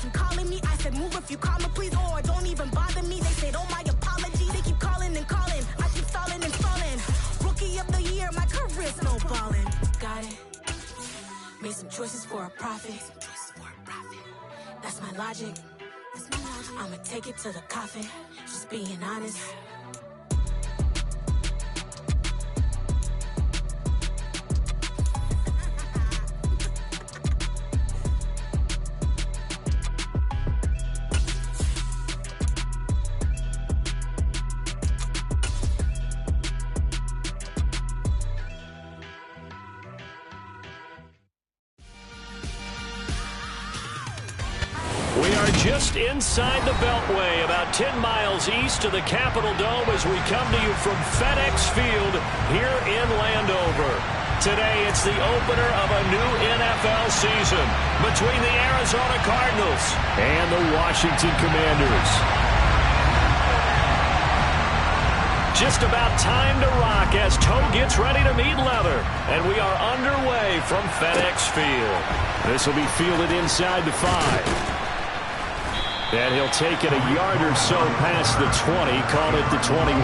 keep calling me. I said, move if you call me, please, or don't even bother me. They said, oh, my apology. They keep calling and calling. I keep stalling and stalling. Rookie of the year, my career snowballing. Got it. Made some choices for a profit. That's my logic. I'ma take it to the coffin. Just being honest. We are just inside the Beltway, about 10 miles east of the Capitol Dome as we come to you from FedEx Field here in Landover. Today, it's the opener of a new NFL season between the Arizona Cardinals and the Washington Commanders. Just about time to rock as toe gets ready to meet leather, and we are underway from FedEx Field. This will be fielded inside the 5. And he'll take it a yard or so past the 20, call it the 21.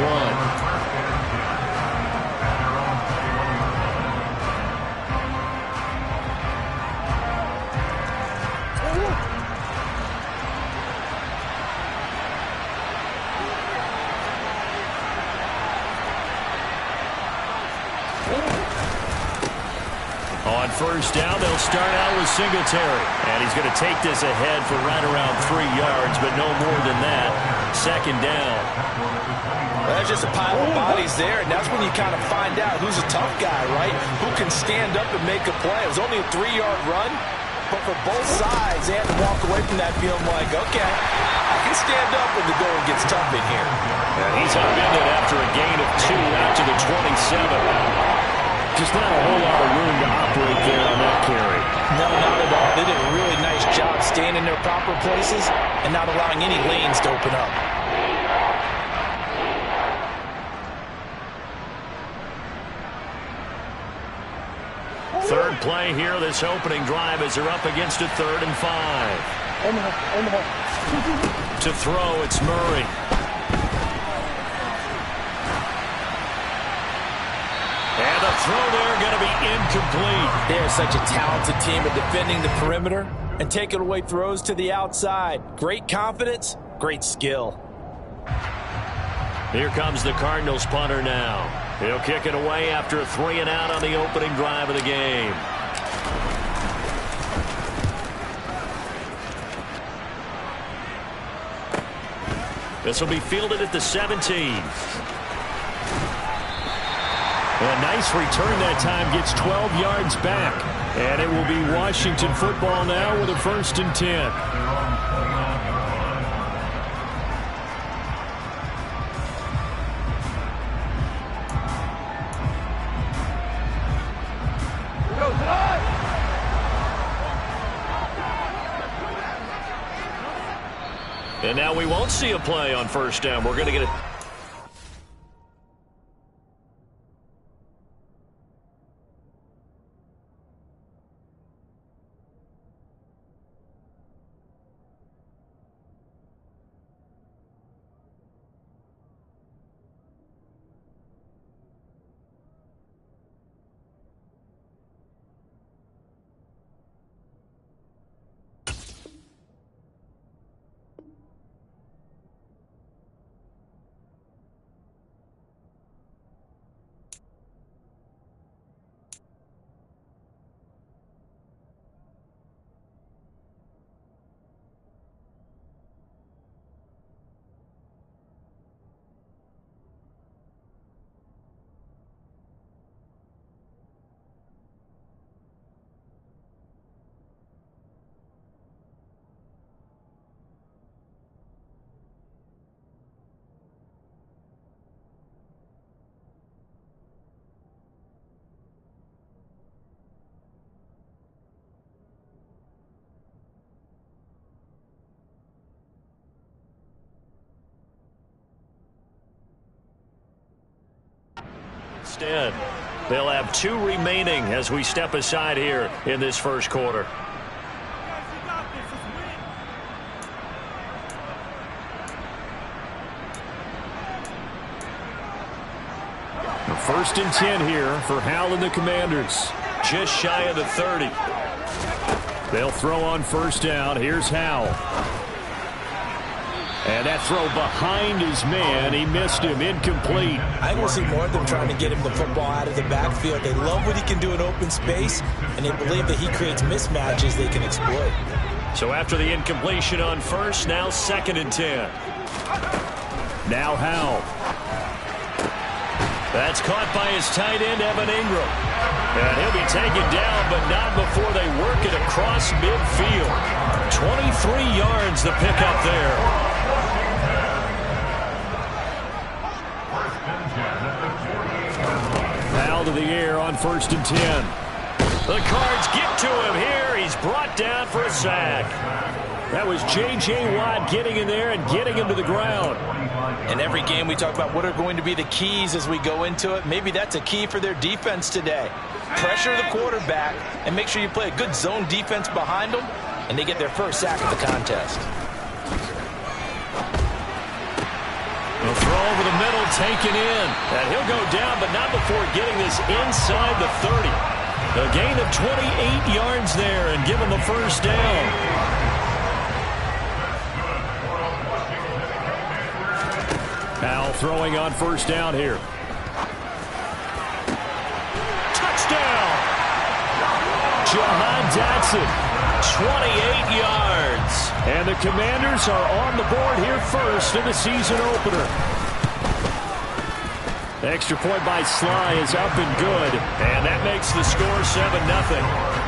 On first down, they'll start out with Singletary. And he's going to take this ahead for right around 3 yards, but no more than that. Second down. That's just a pile of bodies there, and that's when you kind of find out who's a tough guy, right? Who can stand up and make a play. It was only a 3-yard run, but for both sides, they had to walk away from that feeling like, okay, I can stand up when the going gets tough in here. And he's upended after a gain of 2 out to the 27. Just not a whole lot of room to operate there on that carry. No, not at all. They did a really nice job staying in their proper places and not allowing any lanes to open up. Third play here, this opening drive as they're up against a 3rd and 5. To throw, it's Murray. And the throw there going to be incomplete. They are such a talented team at defending the perimeter and taking away throws to the outside. Great confidence, great skill. Here comes the Cardinals punter now. He'll kick it away after a 3 and out on the opening drive of the game. This will be fielded at the 17. A nice return that time, gets 12 yards back. And it will be Washington football now with a 1st and 10. And now we won't see a play on first down. We're going to get it. Instead, they'll have 2 remaining as we step aside here in this first quarter. First and 10 here for Howell and the Commanders. Just shy of the 30. They'll throw on first down. Here's Howell. And that throw behind his man. He missed him. Incomplete. I think we'll see more of them trying to get him the football out of the backfield. They love what he can do in open space, and they believe that he creates mismatches they can exploit. So after the incompletion on first, now second and 10. Now Howell. That's caught by his tight end, Evan Ingram. And he'll be taken down, but not before they work it across midfield. 23 yards the pickup there. Howell to the air on first and 10. The Cards get to him here. He's brought down for a sack. That was J.J. Watt getting in there and getting him to the ground. In every game we talk about what are going to be the keys as we go into it. Maybe that's a key for their defense today. Pressure the quarterback and make sure you play a good zone defense behind them, and they get their first sack of the contest. The throw over the middle, taken in. And he'll go down, but not before getting this inside the 30. A gain of 28 yards there and give him the first down. Howell throwing on first down here. Touchdown! Jahan Dotson, 28 yards. And the Commanders are on the board here first in the season opener. The extra point by Sly is up and good. And that makes the score 7-0.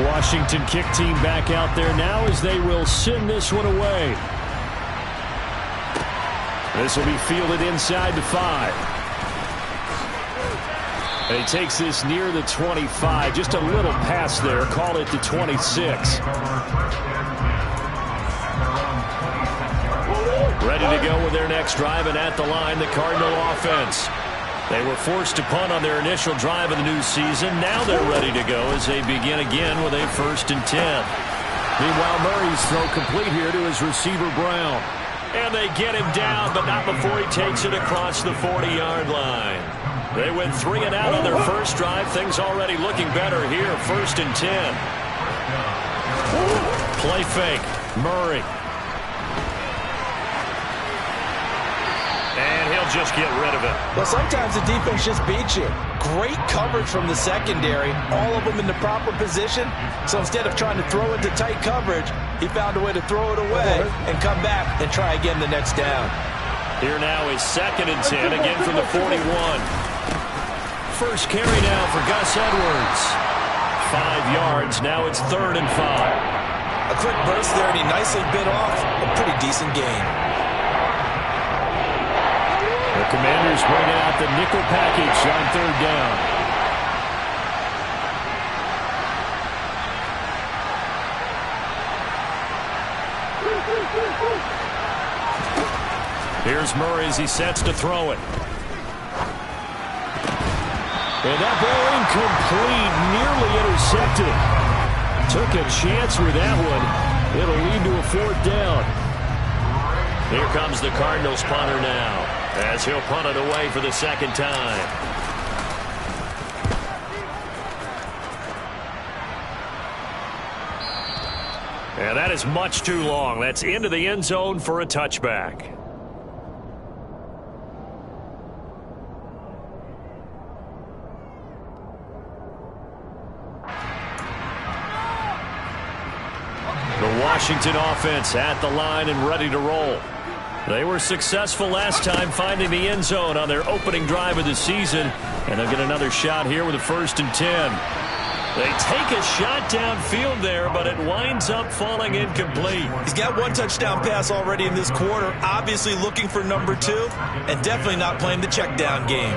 Washington kick team back out there now as they will send this one away. This will be fielded inside the 5. And he takes this near the 25. Just a little pass there. Call it the 26. Ready to go with their next drive, and at the line, the Cardinal offense. They were forced to punt on their initial drive of the new season. Now they're ready to go as they begin again with a first and 10. Meanwhile, Murray's throw complete here to his receiver, Brown. And they get him down, but not before he takes it across the 40-yard line. They went 3 and out on their first drive. Things already looking better here. First and 10. Play fake. Murray. And he'll just get rid of it. Well, sometimes the defense just beats you. Great coverage from the secondary. All of them in the proper position. So instead of trying to throw into tight coverage, he found a way to throw it away and come back and try again the next down. Here now is second and 10, again from the 41. First carry now for Gus Edwards. 5 yards. Now it's third and 5. A quick burst there, and he nicely bit off a pretty decent gain. The Commanders bring out the nickel package on third down. Here's Murray as he sets to throw it. And that ball incomplete, nearly intercepted. Took a chance with that one. It'll lead to a fourth down. Here comes the Cardinals punter now, as he'll punt it away for the second time. And that is much too long. That's into the end zone for a touchback. The Washington offense at the line and ready to roll. They were successful last time finding the end zone on their opening drive of the season, and they'll get another shot here with a first and 10. They take a shot downfield there, but it winds up falling incomplete. He's got one touchdown pass already in this quarter, obviously looking for number 2, and definitely not playing the check down game.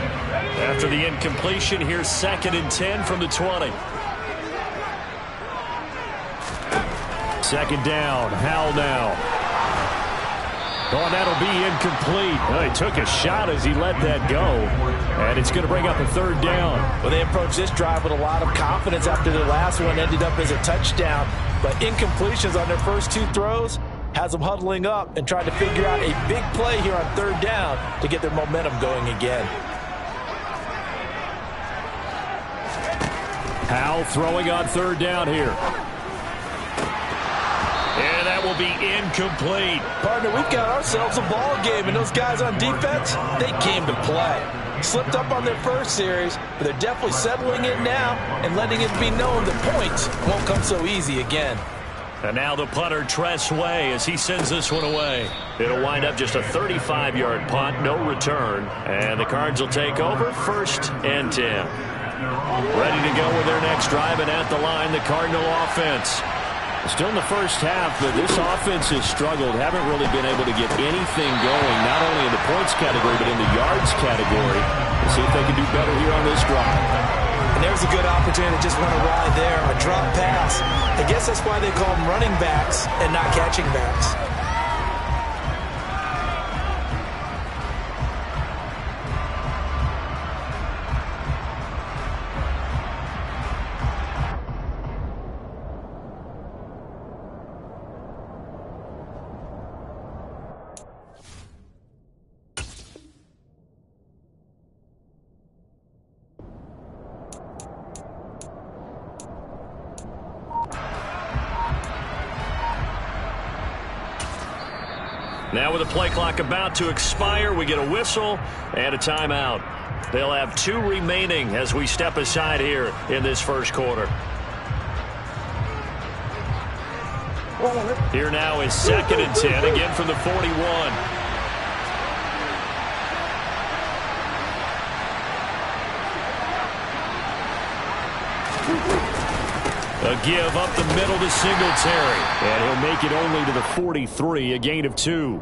After the incompletion, here's second and 10 from the 20. Second down, Howell now. Oh, and that'll be incomplete. Well, he took a shot as he let that go. And it's going to bring up a third down. Well, they approached this drive with a lot of confidence after the last one ended up as a touchdown. But incompletions on their first 2 throws has them huddling up and trying to figure out a big play here on third down to get their momentum going again. Howell throwing on third down here. And that will be incomplete. Partner, we've got ourselves a ball game, and those guys on defense, they came to play. Slipped up on their first series, but they're definitely settling in now and letting it be known that points won't come so easy again. And now the punter, Tress Way, as he sends this one away. It'll wind up just a 35-yard punt, no return. And the Cards will take over, 1st and 10. Ready to go with their next drive, and at the line, the Cardinal offense. Still in the first half, but this offense has struggled. Haven't really been able to get anything going, not only in the points category, but in the yards category. We'll see if they can do better here on this drive. And there's a good opportunity to just run a ride there, a drop pass. I guess that's why they call them running backs and not catching backs. Now with the play clock about to expire, we get a whistle and a timeout. They'll have 2 remaining as we step aside here in this first quarter. Here now is 2nd and 10, again from the 41. A give up the middle to Singletary. And he'll make it only to the 43, a gain of 2.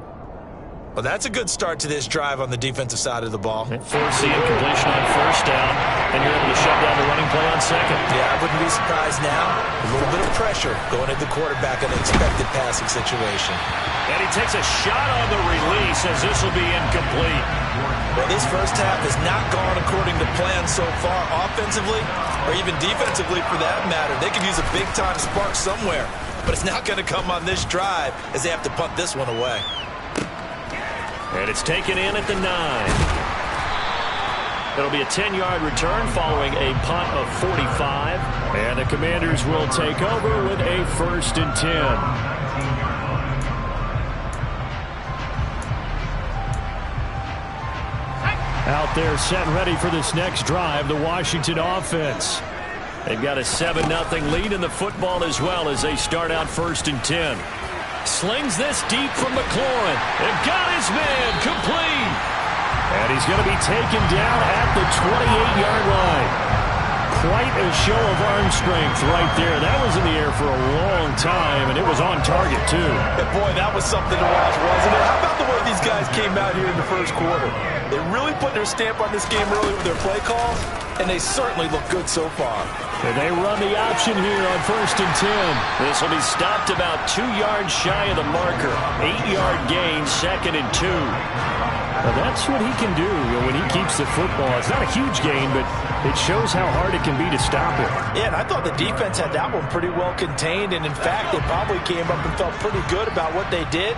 Well, that's a good start to this drive on the defensive side of the ball. Force the incompletion on first down, and you're able to shut down the running play on second. Yeah, I wouldn't be surprised now. A little bit of pressure going at the quarterback in an expected passing situation. And he takes a shot on the release as this will be incomplete. Well, this first half has not gone according to plan so far offensively or even defensively for that matter. They could use a big-time spark somewhere, but it's not going to come on this drive as they have to punt this one away. And it's taken in at the 9. It'll be a 10-yard return following a punt of 45. And the Commanders will take over with a 1st and 10. Out there set ready for this next drive, the Washington offense. They've got a 7-0 lead in the football as well as they start out 1st and 10. Slings this deep from McLaurin. They've got his man complete. And he's going to be taken down at the 28-yard line. Quite a show of arm strength right there. That was in the air for a long time, and it was on target, too. And boy, that was something to watch, wasn't it? How about the way these guys came out here in the first quarter? They really put their stamp on this game early with their play calls, and they certainly look good so far. And they run the option here on 1st and 10. This will be stopped about 2 yards shy of the marker. 8-yard gain, 2nd and 2. Well, that's what he can do when he keeps the football. It's not a huge gain, but it shows how hard it can be to stop it. Yeah, and I thought the defense had that one pretty well contained, and in fact, they probably came up and felt pretty good about what they did.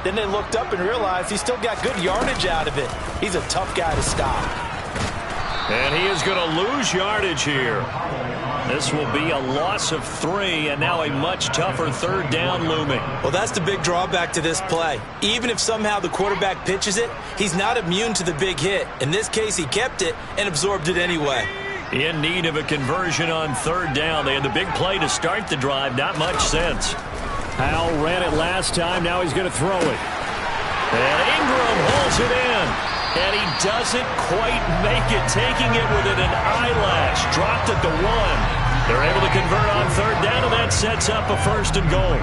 Then they looked up and realized he still got good yardage out of it. He's a tough guy to stop. And he is going to lose yardage here. This will be a loss of 3, and now a much tougher 3rd down looming. Well, that's the big drawback to this play. Even if somehow the quarterback pitches it, he's not immune to the big hit. In this case, he kept it and absorbed it anyway. In need of a conversion on 3rd down. They had the big play to start the drive. Not much sense. Howell ran it last time. Now he's going to throw it. And Ingram holds it in. And he doesn't quite make it, taking it within an eyelash. Dropped at the 1. They're able to convert on 3rd down, and that sets up a 1st and goal.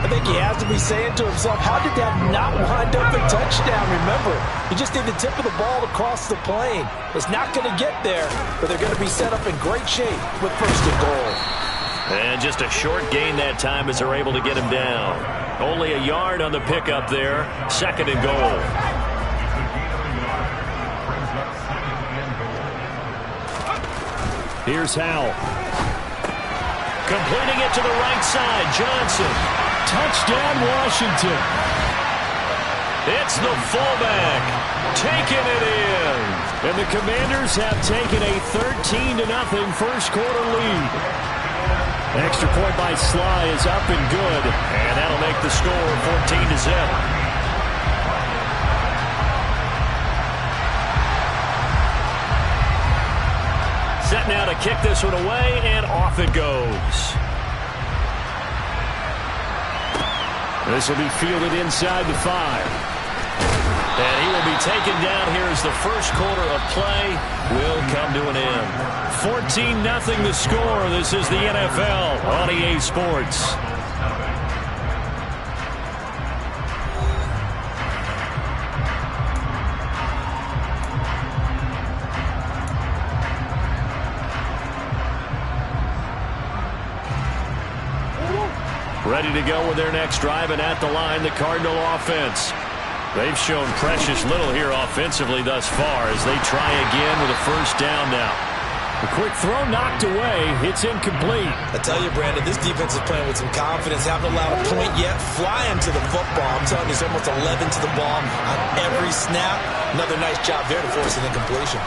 I think he has to be saying to himself, how did that not wind up a touchdown? Remember, you just need the tip of the ball across the plane. It's not going to get there, but they're going to be set up in great shape with 1st and goal. And just a short gain that time as they're able to get him down. Only a yard on the pickup there. 2nd and goal. Here's Howell. Completing it to the right side. Johnson. Touchdown, Washington. It's the fullback taking it in. And the Commanders have taken a 13-0 first quarter lead. Extra point by Sly is up and good. And that'll make the score 14-0. Set now to kick this one away, and off it goes. This will be fielded inside the 5. And he will be taken down here as the first quarter of play will come to an end. 14-0 the score. This is the NFL on EA Sports. Ready to go with their next drive, and at the line, the Cardinal offense. They've shown precious little here offensively thus far as they try again with a first down now. A quick throw knocked away. It's incomplete. I tell you, Brandon, this defense is playing with some confidence. Haven't allowed a point yet. Flying to the football. I'm telling you, it's almost 11 to the ball on every snap. Another nice job there to force an incompletion.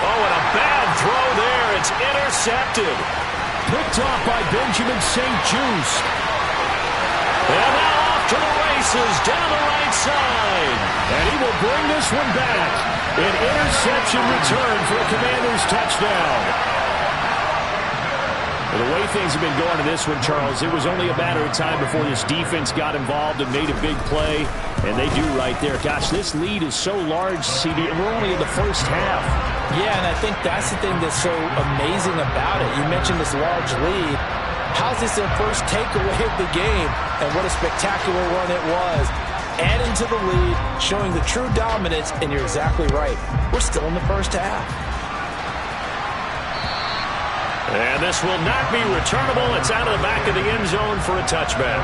Oh, and a bad throw there. It's intercepted. Picked off by Benjamin St-Juste. And now off to the races down the right side. And he will bring this one back. An interception return for a Commanders touchdown. Well, the way things have been going in this one, Charles, it was only a matter of time before this defense got involved and made a big play. And they do right there. Gosh, this lead is so large, CD, and we're only in the first half. Yeah, and I think that's the thing that's so amazing about it. You mentioned this large lead. How's this their first takeaway of the game? And what a spectacular one it was. Adding to the lead, showing the true dominance, and you're exactly right. We're still in the first half. And this will not be returnable. It's out of the back of the end zone for a touchback.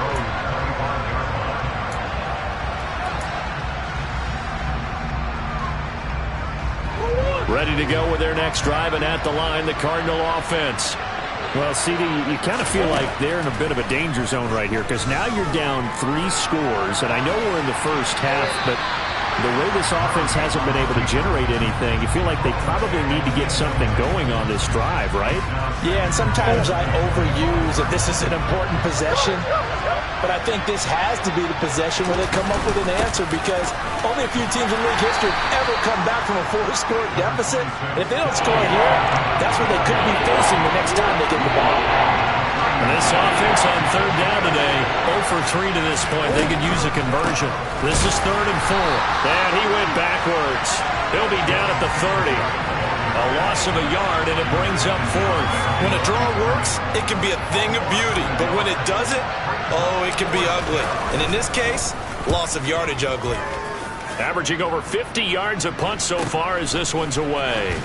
Ready to go with their next drive, and at the line, the Cardinal offense. Well, CD, you kind of feel like they're in a bit of a danger zone right here because now you're down 3 scores, and I know we're in the first half, but the way this offense hasn't been able to generate anything, you feel like they probably need to get something going on this drive, right? Yeah, and sometimes I overuse that this is an important possession, but I think this has to be the possession where they come up with an answer because only a few teams in league history have ever come back from a 4-score deficit. And if they don't score here, that's what they could be facing the next time they get the ball. And this offense on third down today, 0 for 3 to this point. They could use a conversion. This is 3rd and 4. And he went backwards. He'll be down at the 30. A loss of a yard, and it brings up 4th. When a draw works, it can be a thing of beauty. But when it doesn't, oh, it can be ugly. And in this case, loss of yardage ugly. Averaging over 50 yards a punt so far as this one's away.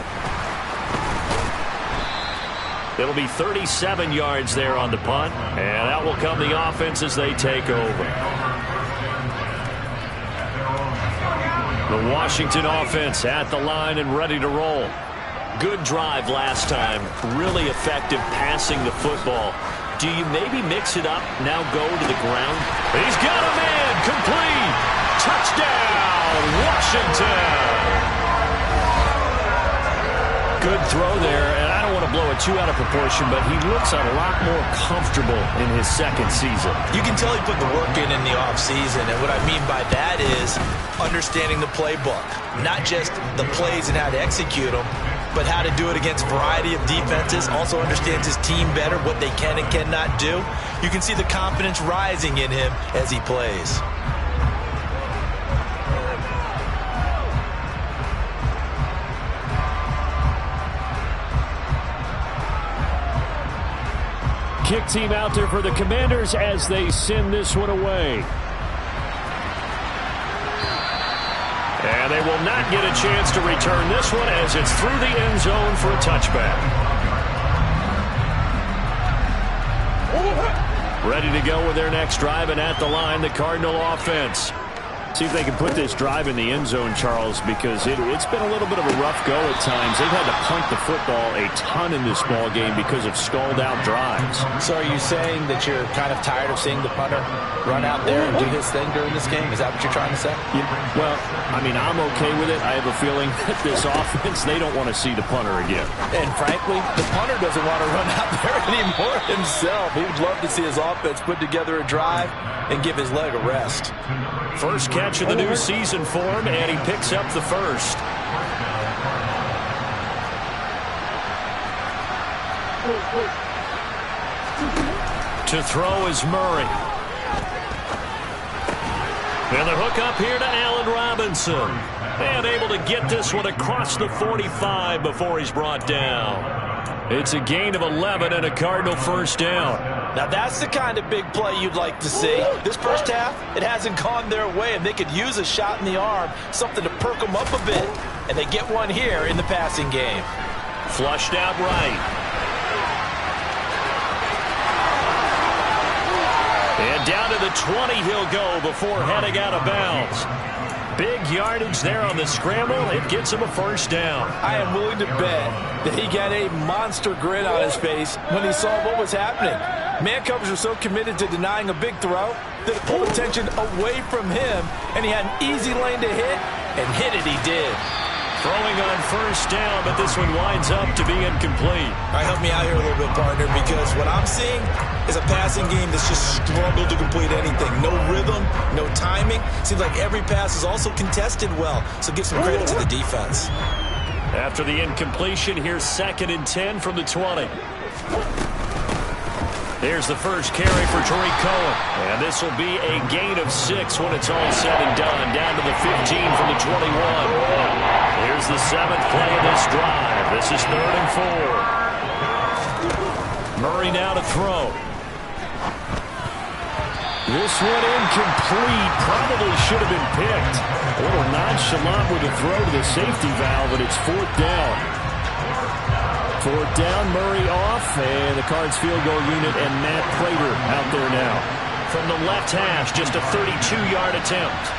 It'll be 37 yards there on the punt, and out will come the offense as they take over. The Washington offense at the line and ready to roll. Good drive last time. Really effective passing the football. Do you maybe mix it up, now go to the ground? He's got a man, complete. Touchdown, Washington. Good throw there, and I don't want to blow it too out of proportion, but he looks a lot more comfortable in his second season. You can tell he put the work in the offseason, and what I mean by that is understanding the playbook. Not just the plays and how to execute them, but how to do it against a variety of defenses. Also understands his team better, what they can and cannot do. You can see the confidence rising in him as he plays. Kick team out there for the Commanders as they send this one away. And they will not get a chance to return this one as it's through the end zone for a touchback. Ready to go with their next drive, and at the line, the Cardinal offense. See if they can put this drive in the end zone, Charles, because it's been a little bit of a rough go at times. They've had to punt the football a ton in this ball game because of stalled-out drives. So are you saying that you're kind of tired of seeing the punter run out there and do his thing during this game? Is that what you're trying to say? Yeah, well, I mean, I'm okay with it. I have a feeling that this offense, they don't want to see the punter again. And frankly, the punter doesn't want to run out there anymore himself. He would love to see his offense put together a drive and give his leg a rest. First catch of the new season for him, and he picks up the first. To throw is Murray. And the hook up here to Allen Robinson. And able to get this one across the 45 before he's brought down. It's a gain of 11 and a Cardinal first down. Now that's the kind of big play you'd like to see. This first half, it hasn't gone their way, and they could use a shot in the arm, something to perk them up a bit. And they get one here in the passing game. Flushed out right. And down to the 20 he'll go before heading out of bounds. Big yardage there on the scramble. It gets him a first down. I am willing to bet that he got a monster grin on his face when he saw what was happening. Man coverage was so committed to denying a big throw that it pulled attention away from him, and he had an easy lane to hit, and hit it he did. Throwing on first down, but this one winds up to be incomplete. All right, help me out here a little bit, partner, because what I'm seeing is a passing game that's just struggled to complete anything. No rhythm, no timing. Seems like every pass is also contested well, so give some credit to the defense. After the incompletion, here's 2nd and 10 from the 20. There's the first carry for Tariq Cohen. And this will be a gain of 6 when it's all said and done. Down to the 15 from the 21. Here's the 7th play of this drive. This is 3rd and 4. Murray now to throw. This one incomplete. Probably should have been picked. A little nonchalant with a throw to the safety valve, but it's 4th down. 4th down, Murray off, and the Cards field goal unit and Matt Prater out there now. From the left hash, just a 32-yard attempt.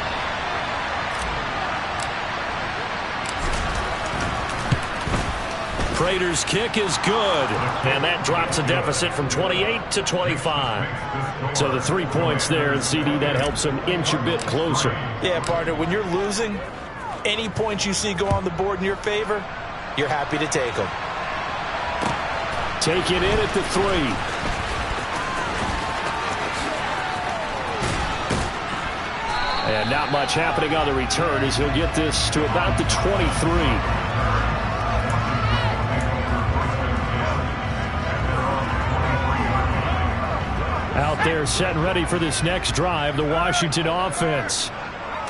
Prater's kick is good, and that drops a deficit from 28 to 25. So the 3 points there, and CD, that helps him inch a bit closer. Yeah, partner, when you're losing, any points you see go on the board in your favor, you're happy to take them. Take it in at the 3. And not much happening on the return as he'll get this to about the 23. Out there set and ready for this next drive, the Washington offense.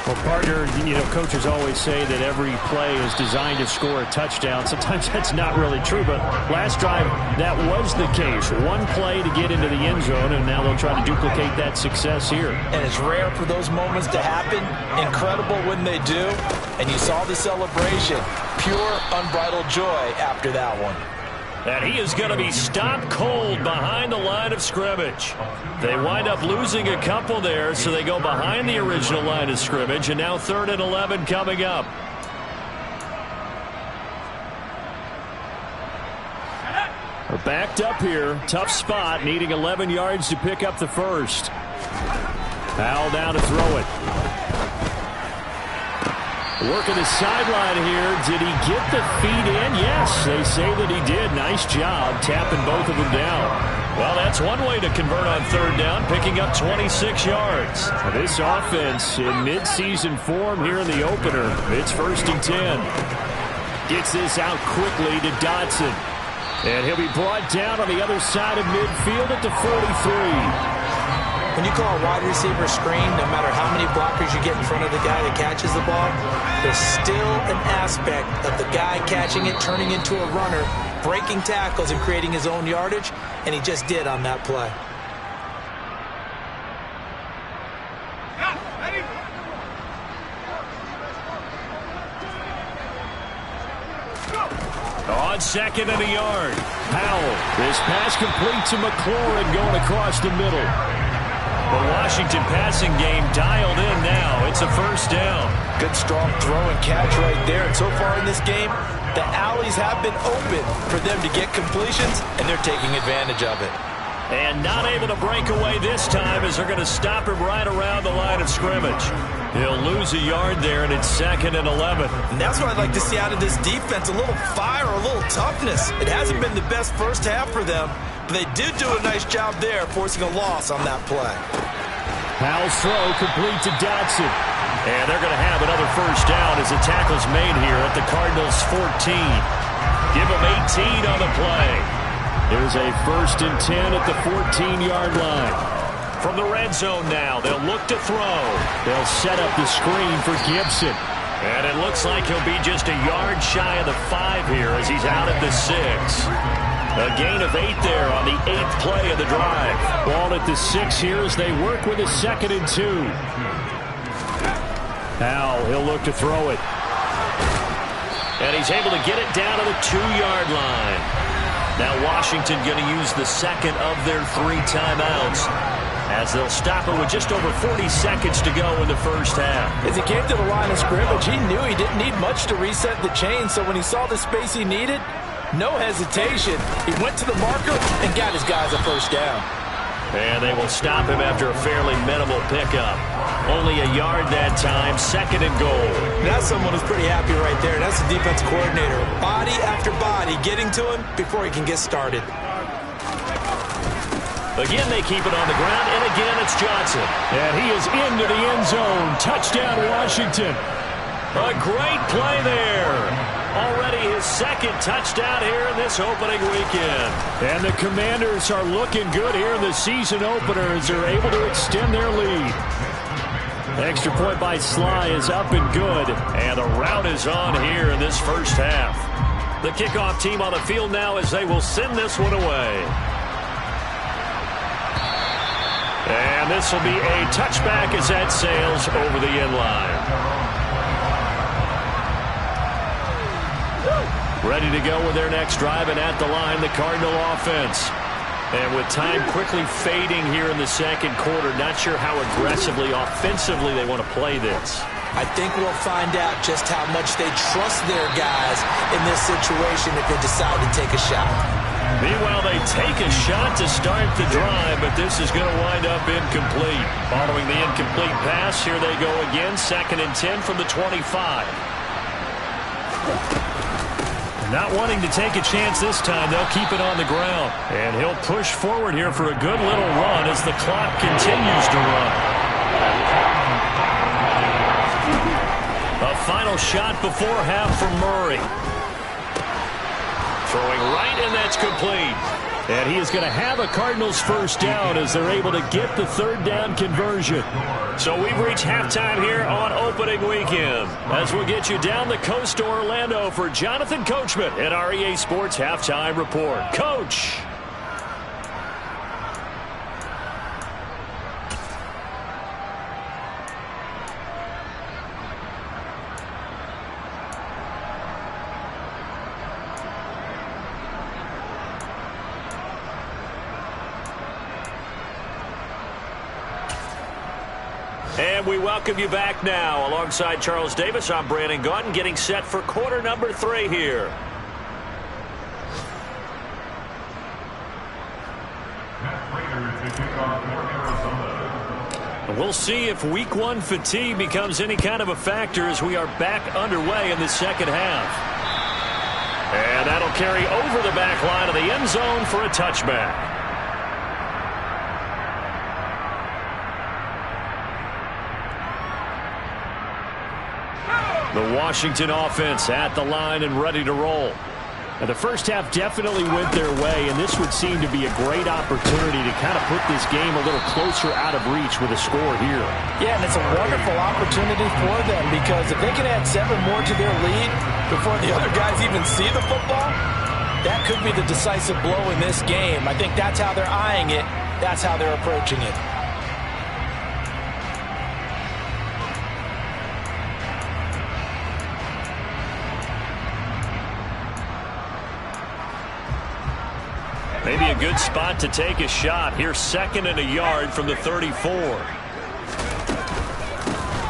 Well, partner, you know, coaches always say that every play is designed to score a touchdown. Sometimes that's not really true, but last drive, that was the case. One play to get into the end zone, and now they'll try to duplicate that success here. And it's rare for those moments to happen. Incredible when they do. And you saw the celebration. Pure, unbridled joy after that one. And he is going to be stopped cold behind the line of scrimmage. They wind up losing a couple there, so they go behind the original line of scrimmage, and now 3rd and 11 coming up. We're backed up here. Tough spot, needing 11 yards to pick up the first. Powell down to throw it. Working the sideline here. Did he get the feet in? Yes, they say that he did. Nice job tapping both of them down. Well, that's one way to convert on 3rd down, picking up 26 yards. This offense in midseason form here in the opener. It's 1st and 10. Gets this out quickly to Dotson. And he'll be brought down on the other side of midfield at the 43. When you call a wide receiver screen, no matter how many blockers you get in front of the guy that catches the ball, there's still an aspect of the guy catching it, turning into a runner, breaking tackles and creating his own yardage, and he just did on that play. On 2nd and a yard. Powell. This pass complete to McLaurin going across the middle. The Washington passing game dialed in now. It's a first down. Good strong throw and catch right there. And so far in this game, the alleys have been open for them to get completions, and they're taking advantage of it. And not able to break away this time as they're going to stop him right around the line of scrimmage. He'll lose a yard there, and it's 2nd and 11. And that's what I'd like to see out of this defense, a little fire, a little toughness. It hasn't been the best first half for them, but they did do a nice job there, forcing a loss on that play. Powell's throw complete to Dotson. And they're going to have another first down as the tackle's made here at the Cardinals' 14. Give them 18 on the play. Here's a 1st and 10 at the 14-yard line. From the red zone now, they'll look to throw. They'll set up the screen for Gibson. And it looks like he'll be just a yard shy of the 5 here as he's out at the 6. A gain of 8 there on the 8th play of the drive. Ball at the 6 here as they work with a 2nd and 2. Now he'll look to throw it. And he's able to get it down to the 2-yard line. Now Washington going to use the 2nd of their 3 timeouts as they'll stop it with just over 40 seconds to go in the first half. As he came to the line of scrimmage, he knew he didn't need much to reset the chain, so when he saw the space he needed, no hesitation. He went to the marker and got his guys a first down. And they will stop him after a fairly minimal pickup. Only a yard that time, 2nd and goal. That's someone who's pretty happy right there. That's the defense coordinator. Body after body getting to him before he can get started. Again, they keep it on the ground, and again, it's Johnson. And he is into the end zone. Touchdown, Washington. A great play there. Already his 2nd touchdown here in this opening weekend. And the Commanders are looking good here in the season opener as they're able to extend their lead. Extra point by Sly is up and good. And the route is on here in this first half. The kickoff team on the field now as they will send this one away. And this will be a touchback as that sails over the end line. Ready to go with their next drive, and at the line, the Cardinal offense. And with time quickly fading here in the 2nd quarter, not sure how aggressively, offensively they want to play this. I think we'll find out just how much they trust their guys in this situation if they decide to take a shot. Meanwhile, they take a shot to start the drive, but this is going to wind up incomplete. Following the incomplete pass, here they go again, 2nd and 10 from the 25. Not wanting to take a chance this time, they'll keep it on the ground. And he'll push forward here for a good little run as the clock continues to run. A final shot before half from Murray. Throwing right, and that's complete. And he is going to have a Cardinals first down as they're able to get the 3rd down conversion. So we've reached halftime here on opening weekend. As we'll get you down the coast to Orlando for Jonathan Coachman at our EA Sports Halftime Report. Coach. And we welcome you back now. Alongside Charles Davis, I'm Brandon Gaudin, getting set for quarter number 3 here. And we'll see if week 1 fatigue becomes any kind of a factor as we are back underway in the 2nd half. And that'll carry over the back line of the end zone for a touchback. The Washington offense at the line and ready to roll. Now, the first half definitely went their way, and this would seem to be a great opportunity to kind of put this game a little closer out of reach with a score here. Yeah, and it's a wonderful opportunity for them because if they can add 7 more to their lead before the other guys even see the football, that could be the decisive blow in this game. I think that's how they're eyeing it. That's how they're approaching it. Maybe a good spot to take a shot. Here's 2nd and a yard from the 34.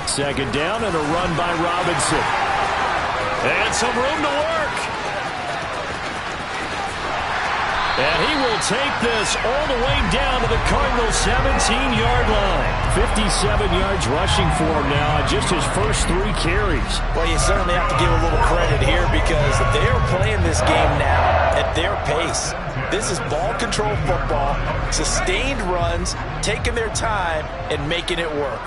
2nd down and a run by Robinson. And some room to work. And he will take this all the way down to the Cardinals' 17-yard line. 57 yards rushing for him now on just his first 3 carries. Well, you certainly have to give a little credit here because they are playing this game now at their pace. This is ball control football, sustained runs, taking their time, and making it work.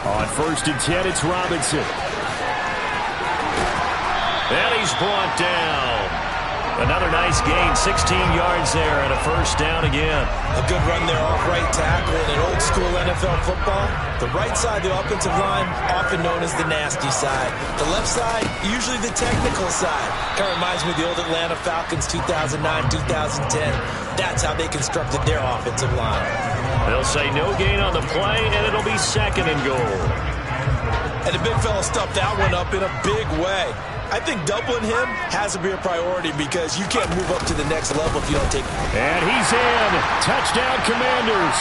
On 1st and 10, it's Robinson. And he's brought down. Another nice gain, 16 yards there, and a 1st down again. A good run there off right tackle in an old-school NFL football. The right side of the offensive line, often known as the nasty side. The left side, usually the technical side. Kind of reminds me of the old Atlanta Falcons 2009-2010. That's how they constructed their offensive line. They'll say no gain on the play, and it'll be 2nd and goal. And the big fella stuffed that one up in a big way. I think doubling him has to be a priority because you can't move up to the next level if you don't take it. And he's in. Touchdown, Commanders.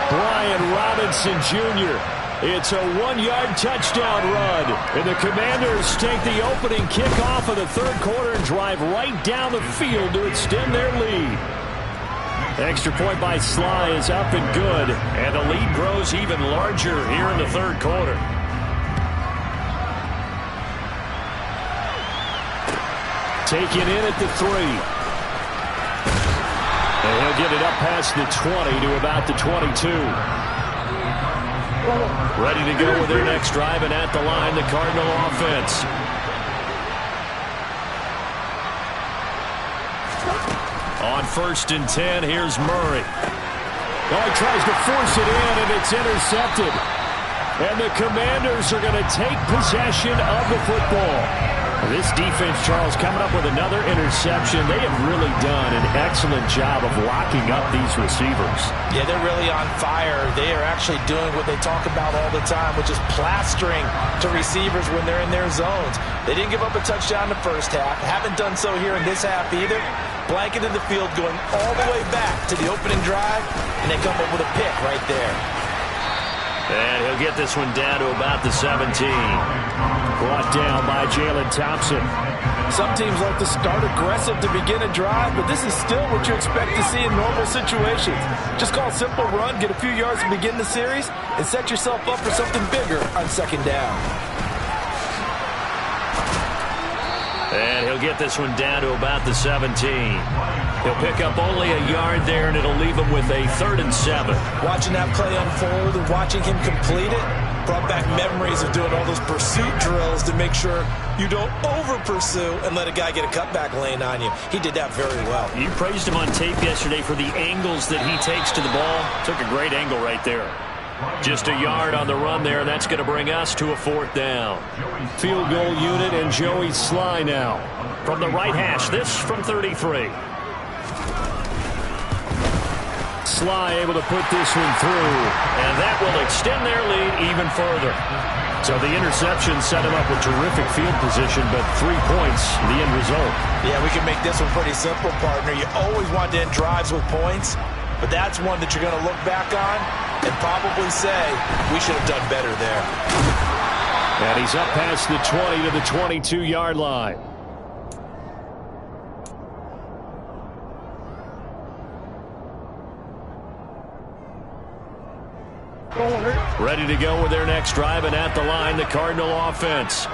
Brian Robinson Jr. It's a 1-yard touchdown run. And the Commanders take the opening kickoff of the 3rd quarter and drive right down the field to extend their lead. Extra point by Sly is up and good. And the lead grows even larger here in the 3rd quarter. Taken in at the 3. And he'll get it up past the 20 to about the 22. Ready to go with their next drive, and at the line, the Cardinal offense. On 1st and 10, here's Murray. Oh, he tries to force it in, and it's intercepted. And the Commanders are going to take possession of the football. This defense, Charles, coming up with another interception. They have really done an excellent job of locking up these receivers. Yeah, they're really on fire. They are actually doing what they talk about all the time, which is plastering to receivers when they're in their zones. They didn't give up a touchdown in the 1st half. Haven't done so here in this half either. Blanketed the field going all the way back to the opening drive, and they come up with a pick right there. And he'll get this one down to about the 17. Brought down by Jalen Thompson. Some teams like to start aggressive to begin a drive, but this is still what you expect to see in normal situations. Just call a simple run, get a few yards to begin the series, and set yourself up for something bigger on 2nd down. And he'll get this one down to about the 17. He'll pick up only a yard there, and it'll leave him with a 3rd and 7. Watching that play unfold and watching him complete it brought back memories of doing all those pursuit drills to make sure you don't over-pursue and let a guy get a cutback lane on you. He did that very well. You praised him on tape yesterday for the angles that he takes to the ball. Took a great angle right there. Just a yard on the run there. That's going to bring us to a 4th down. Field goal unit and Joey Sly now. From the right hash, this from 33. Sly able to put this one through, and that will extend their lead even further. So the interception set him up with terrific field position, but 3 points, the end result. Yeah, we can make this one pretty simple, partner. You always want to end drives with points, but that's one that you're going to look back on and probably say, we should have done better there. And he's up past the 20 to the 22-yard line. Ready to go with their next drive, and at the line, the Cardinal offense.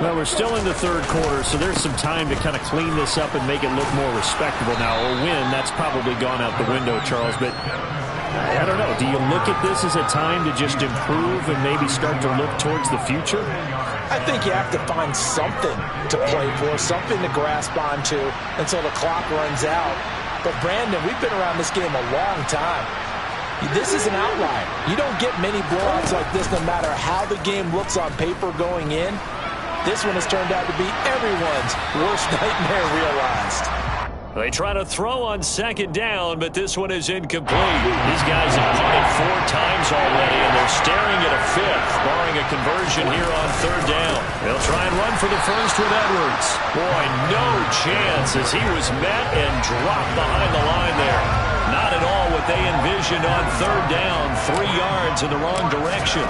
Well, we're still in the 3rd quarter, so there's some time to kind of clean this up and make it look more respectable. Now, a win, that's probably gone out the window, Charles, but I don't know. Do you look at this as a time to just improve and maybe start to look towards the future? I think you have to find something to play for, something to grasp onto until the clock runs out. But, Brandon, we've been around this game a long time. This is an outlier. You don't get many blowouts like this no matter how the game looks on paper going in. This one has turned out to be everyone's worst nightmare realized. They try to throw on 2nd down, but this one is incomplete. These guys have punted 4 times already, and they're staring at a 5th. Barring a conversion here on third down. They'll try and run for the first with Edwards. Boy, no chance as he was met and dropped behind the line there. Not at all what they envisioned on third down. 3 yards in the wrong direction.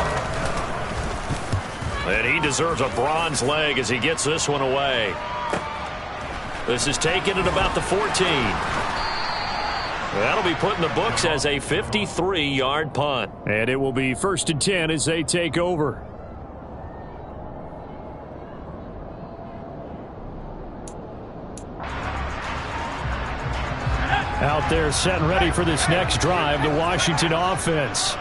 And he deserves a bronze leg as he gets this one away. This is taken at about the 14. That'll be put in the books as a 53-yard punt. And it will be 1st and 10 as they take over. Out there set and ready for this next drive, the Washington offense.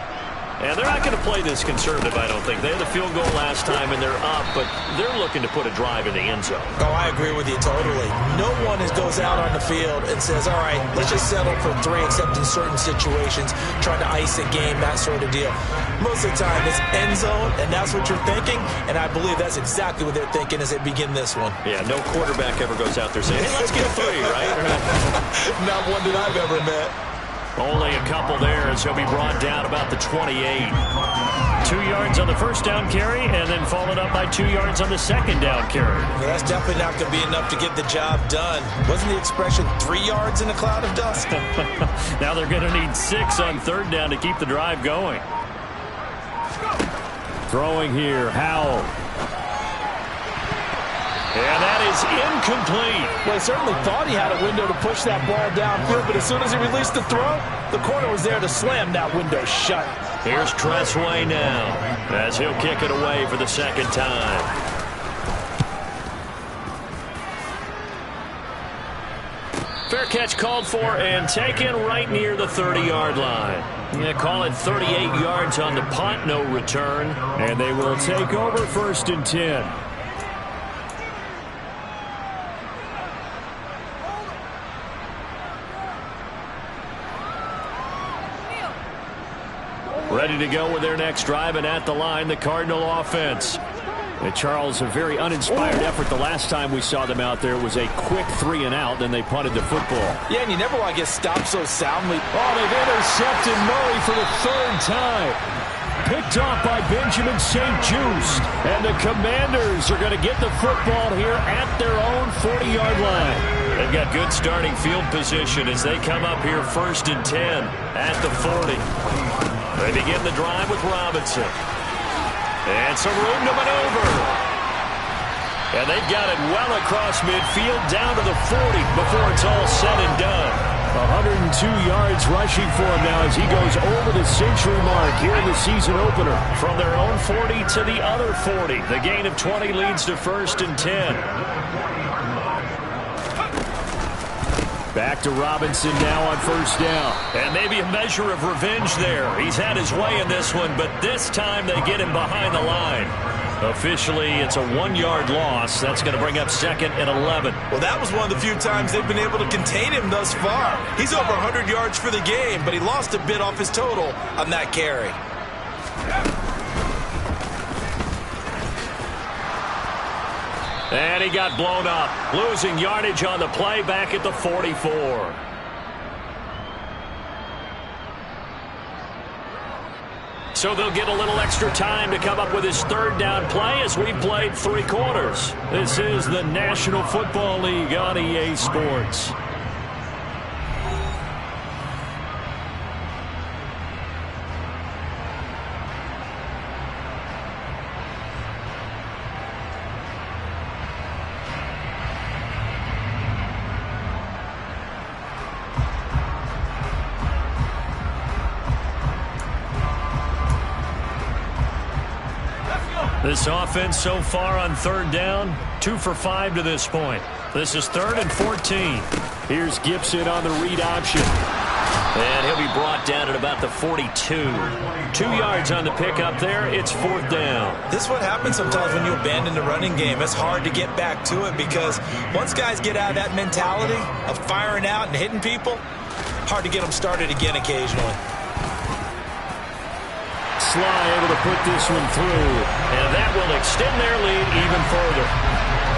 And they're not going to play this conservative, I don't think. They had the field goal last time, and they're up, but they're looking to put a drive in the end zone. Oh, I agree with you totally. No one goes out on the field and says, all right, let's just settle for 3, except in certain situations, trying to ice a game, that sort of deal. Most of the time, it's end zone, and that's what you're thinking, and I believe that's exactly what they're thinking as they begin this one. Yeah, no quarterback ever goes out there saying, hey, let's get 3, right? Not one that I've ever met. Only a couple there as he'll be brought down about the 28. 2 yards on the first down carry and then followed up by 2 yards on the second down carry. Well, that's definitely not going to be enough to get the job done. Wasn't the expression 3 yards in a cloud of dust? Now they're going to need 6 on third down to keep the drive going. Throwing here, Howell. And that is incomplete. Well, he certainly thought he had a window to push that ball downfield, but as soon as he released the throw, the corner was there to slam that window shut. Here's Tressway now as he'll kick it away for the second time. Fair catch called for and taken right near the 30-yard line. Yeah, call it 38 yards on the punt, no return. And they will take over 1st and 10. Ready to go with their next drive, and at the line, the Cardinal offense. And Charles, a very uninspired effort the last time we saw them out there. It was a quick 3 and out, then they punted the football. Yeah, and you never want to get stopped so soundly. Oh, they've intercepted Murray for the 3rd time. Picked off by Benjamin St. Juste. And the Commanders are going to get the football here at their own 40-yard line. They've got good starting field position as they come up here 1st and 10 at the 40. They begin the drive with Robinson. And some room to maneuver. And they've got it well across midfield down to the 40 before it's all said and done. 102 yards rushing for him now as he goes over the century mark here in the season opener. From their own 40 to the other 40. The gain of 20 leads to 1st and 10. Back to Robinson now on 1st down. And maybe a measure of revenge there. He's had his way in this one, but this time they get him behind the line. Officially, it's a 1-yard loss. That's going to bring up 2nd and 11. Well, that was one of the few times they've been able to contain him thus far. He's over 100 yards for the game, but he lost a bit off his total on that carry. And he got blown up, losing yardage on the play back at the 44. So they'll get a little extra time to come up with his 3rd down play as we've played 3 quarters. This is the National Football League on EA Sports. This offense so far on 3rd down, 2 for 5 to this point. This is 3rd and 14. Here's Gibson on the read option. And he'll be brought down at about the 42. 2 yards on the pickup there. It's 4th down. This is what happens sometimes when you abandon the running game. It's hard to get back to it because once guys get out of that mentality of firing out and hitting people, hard to get them started again occasionally. Sly able to put this one through. And that will extend their lead even further.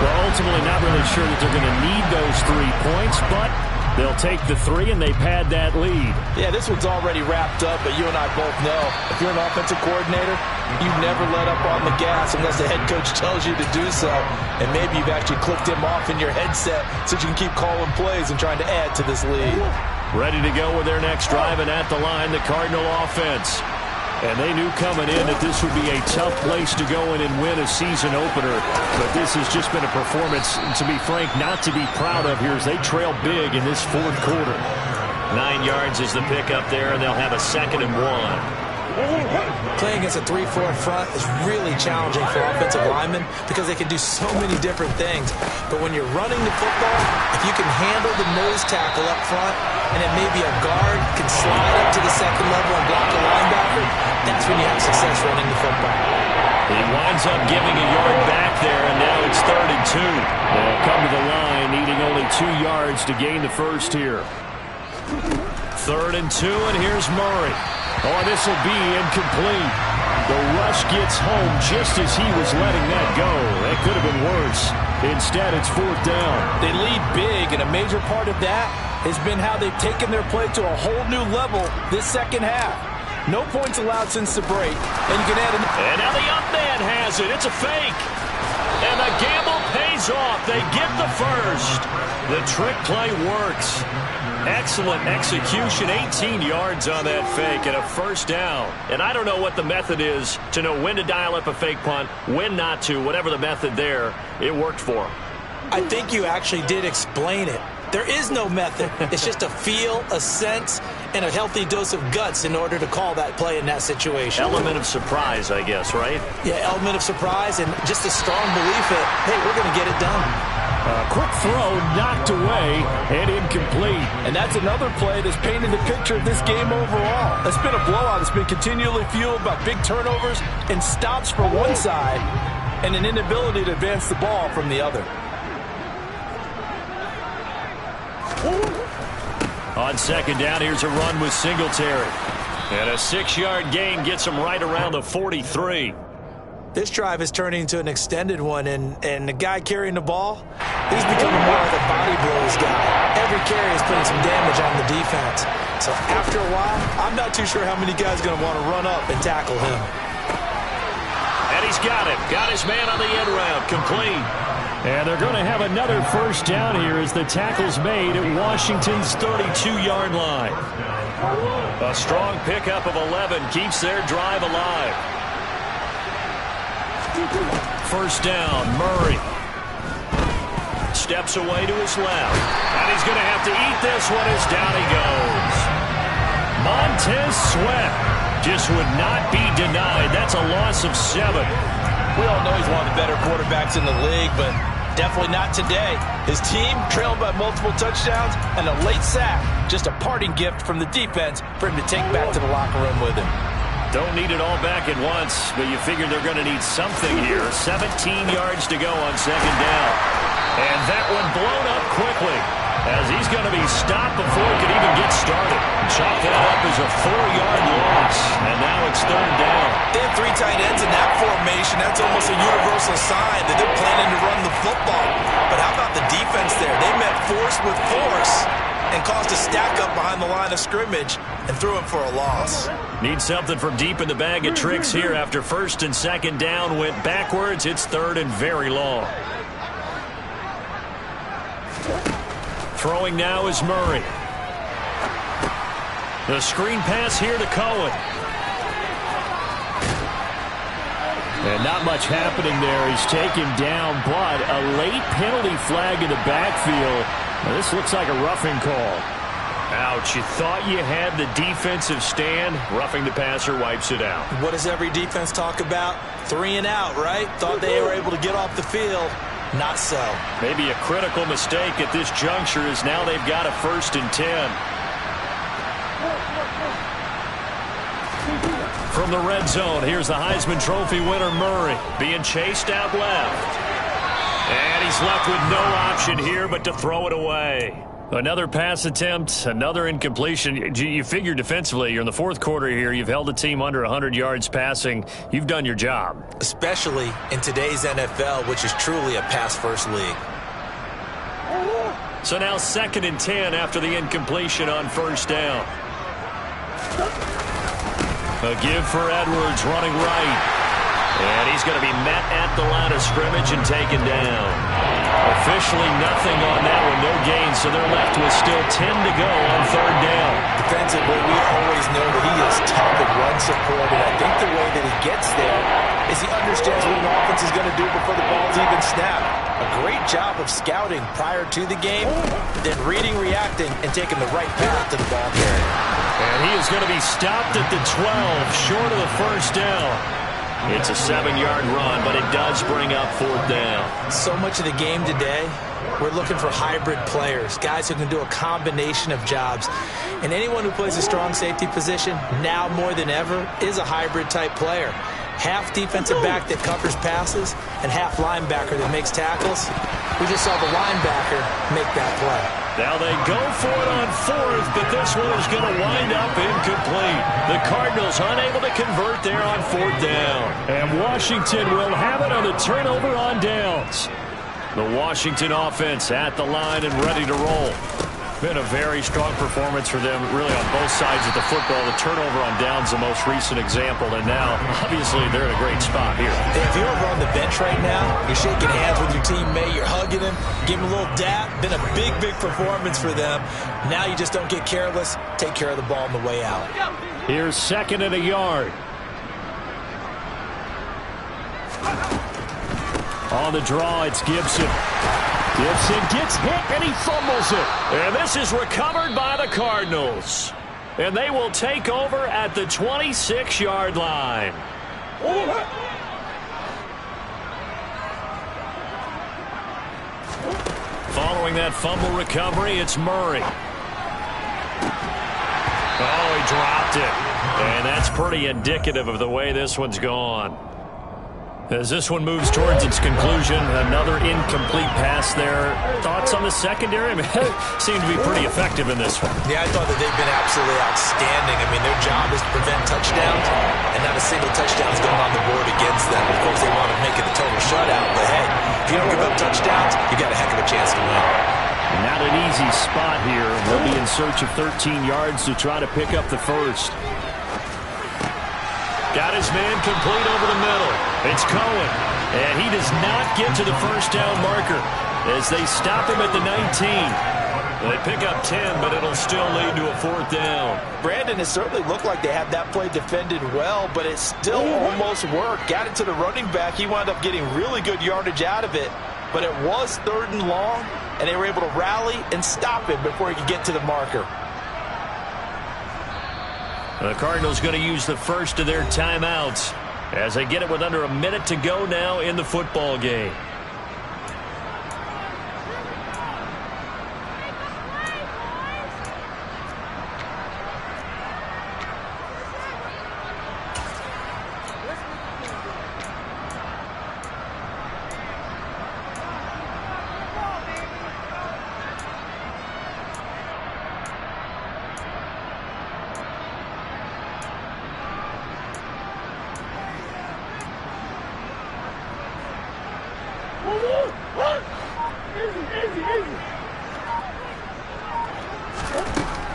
Well, ultimately not really sure that they're going to need those 3 points, but They'll take the 3, and they've had that lead. Yeah, this one's already wrapped up, but you and I both know if you're an offensive coordinator, you never let up on the gas unless the head coach tells you to do so. And maybe you've actually clicked him off in your headset so you can keep calling plays and trying to add to this lead. Ready to go with their next drive, and at the line, the Cardinal offense. And they knew coming in that this would be a tough place to go in and win a season opener. But this has just been a performance, to be frank, not to be proud of here as they trail big in this fourth quarter. 9 yards is the pickup there, and they'll have a 2nd and 1. Playing against a 3-4 front is really challenging for offensive linemen because they can do so many different things. But when you're running the football, if you can handle the nose tackle up front, and then maybe a guard can slide up to the 2nd level and block a linebacker, that's when you have success running the football. He winds up giving a yard back there, and now it's 3rd and 2. They'll come to the line, needing only 2 yards to gain the first here. 3rd and 2, and here's Murray. Oh, this will be incomplete. The rush gets home just as he was letting that go. That could have been worse. Instead, it's 4th down. They lead big, and a major part of that has been how they've taken their play to a whole new level this second half. No points allowed since the break, and you can add an... And now the up man has it. It's a fake. And the gamble pays off. They get the first. The trick play works. Excellent execution, 18 yards on that fake and a 1st down. And I don't know what the method is to know when to dial up a fake punt, when not to, whatever the method there, it worked for him. I think you actually did explain it. There is no method. It's just a feel, a sense, and a healthy dose of guts in order to call that play in that situation. Element of surprise, I guess, right? Yeah, element of surprise and just a strong belief that, hey, we're going to get it done. A quick throw knocked away and incomplete. And that's another play that's painted the picture of this game overall. It's been a blowout. It's been continually fueled by big turnovers and stops for one side and an inability to advance the ball from the other. On 2nd down, here's a run with Singletary. And a 6-yard gain gets him right around the 43. This drive is turning into an extended one, and the guy carrying the ball, he's becoming more like a body blows guy. Every carry is putting some damage on the defense. So after a while, I'm not too sure how many guys are going to want to run up and tackle him. And he's got it. Got his man on the end route. Complete. And they're going to have another 1st down here as the tackle's made at Washington's 32-yard line. A strong pickup of 11 keeps their drive alive. 1st down, Murray. Steps away to his left. And he's going to have to eat this one as down he goes. Montez Sweat just would not be denied. That's a loss of 7. We all know he's one of the better quarterbacks in the league, but definitely not today. His team trailed by multiple touchdowns and a late sack. Just a parting gift from the defense for him to take back to the locker room with him. Don't need it all back at once, but you figure they're going to need something here. 17 yards to go on 2nd down. And that one blown up quickly as he's going to be stopped before he could even get started. Chalk that up as a 4-yard loss, and now it's 3rd down. They have 3 tight ends in that formation. That's almost a universal sign that they're planning to run the football. But how about the defense there? They met force with force and caused a stack up behind the line of scrimmage and threw him for a loss. Need something from deep in the bag of tricks here after 1st and 2nd down went backwards. It's 3rd and very long. Throwing now is Murray. The screen pass here to Cohen. And not much happening there. He's taken down, but a late penalty flag in the backfield. Now, this looks like a roughing call. Ouch, you thought you had the defensive stand. Roughing the passer wipes it out. What does every defense talk about? 3 and out, right? Thought they were able to get off the field. Not so. Maybe a critical mistake at this juncture is now they've got a 1st and 10. From the red zone, here's the Heisman Trophy winner Murray being chased out left. And he's left with no option here but to throw it away. Another pass attempt, another incompletion. You figure defensively, you're in the 4th quarter here. You've held the team under 100 yards passing. You've done your job. Especially in today's NFL, which is truly a pass-first league. So now 2nd and 10 after the incompletion on first down. A give for Edwards running right. And he's going to be met at the line of scrimmage and taken down. Officially nothing on that one, no gain, so they're left with still 10 to go on 3rd down. Defensively, we always know that he is tough and run support, and I think the way that he gets there is he understands what an offense is going to do before the ball's even snapped. A great job of scouting prior to the game, then reading, reacting, and taking the right path to the ball carrier. And he is going to be stopped at the 12, short of the first down. It's a 7-yard run, but it does bring up 4th down. So much of the game today, we're looking for hybrid players, guys who can do a combination of jobs. And anyone who plays a strong safety position, now more than ever, is a hybrid type player. Half defensive back that covers passes and half linebacker that makes tackles. We just saw the linebacker make that play. Now they go for it on 4th, but this one is going to wind up incomplete. The Cardinals unable to convert there on 4th down. And Washington will have it on the turnover on downs. The Washington offense at the line and ready to roll. Been a very strong performance for them, really, on both sides of the football. The turnover on downs, the most recent example, and now, obviously, they're in a great spot here. If you're over on the bench right now, you're shaking hands with your teammate, you're hugging him, giving him a little dap. Been a big, big performance for them. Now you just don't get careless. Take care of the ball on the way out. Here's 2nd and a yard. On the draw, it's Gibson. Gibson gets hit, and he fumbles it. And this is recovered by the Cardinals. And they will take over at the 26-yard line. Following that fumble recovery, it's Murray. Oh, he dropped it. And that's pretty indicative of the way this one's gone. As this one moves towards its conclusion, another incomplete pass there. Thoughts on the secondary? I mean, seem to be pretty effective in this one. Yeah, I thought that they've been absolutely outstanding. I mean, their job is to prevent touchdowns, and not a single touchdown is going on the board against them. Of course, they want to make it a total shutout, but hey, if you don't give up touchdowns, you got a heck of a chance to win. Not an easy spot here. We'll be in search of 13 yards to try to pick up the first. Got his man complete over the middle. It's Cohen. And he does not get to the first down marker as they stop him at the 19. They pick up 10, but it'll still lead to a 4th down. Brandon, it certainly looked like they had that play defended well, but it still almost worked. Got it to the running back. He wound up getting really good yardage out of it, but it was 3rd and long, and they were able to rally and stop him before he could get to the marker. The Cardinals going to use the first of their timeouts as they get it with under a minute to go now in the football game.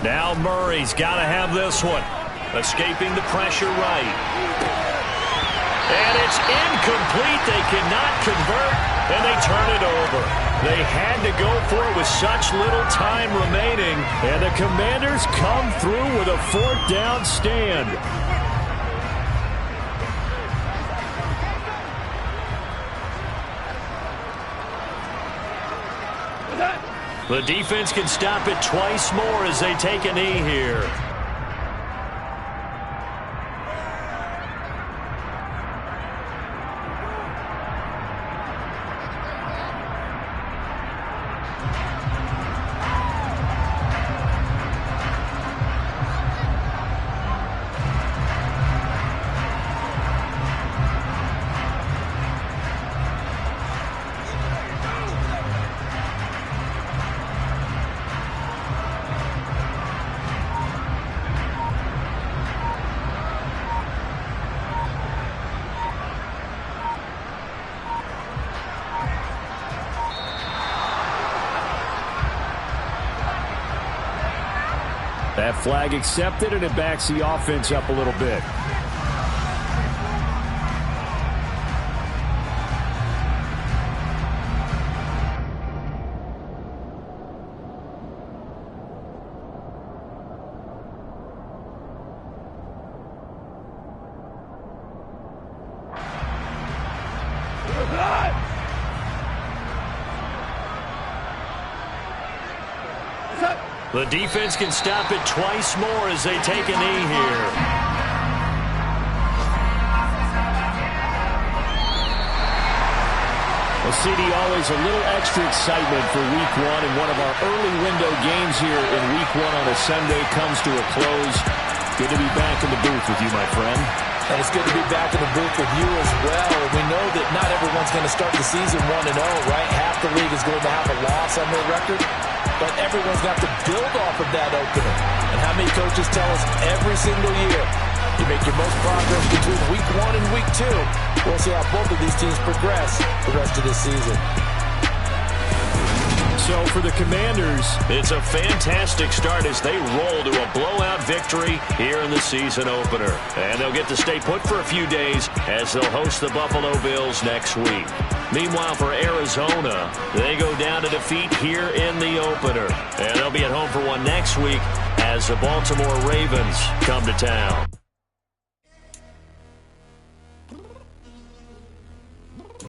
Now Murray's got to have this one. Escaping the pressure right. And it's incomplete. They cannot convert, and they turn it over. They had to go for it with such little time remaining, and the Commanders come through with a 4th down stand. The defense can stop it twice more as they take a knee here. That flag accepted, and it backs the offense up a little bit. The defense can stop it twice more as they take a knee here. Well, CD, always a little extra excitement for Week 1, and one of our early window games here in Week 1 on a Sunday comes to a close. Good to be back in the booth with you, my friend. And it's good to be back in the booth with you as well. We know that not everyone's going to start the season 1-0, right? Half the league is going to have a loss on their record. But everyone's got to build off of that opener. And how many coaches tell us every single year, you make your most progress between Week 1 and Week 2. We'll see how both of these teams progress the rest of this season. So for the Commanders, it's a fantastic start as they roll to a blowout victory here in the season opener. And they'll get to stay put for a few days as they'll host the Buffalo Bills next week. Meanwhile, for Arizona, they go down to defeat here in the opener. And they'll be at home for one next week as the Baltimore Ravens come to town.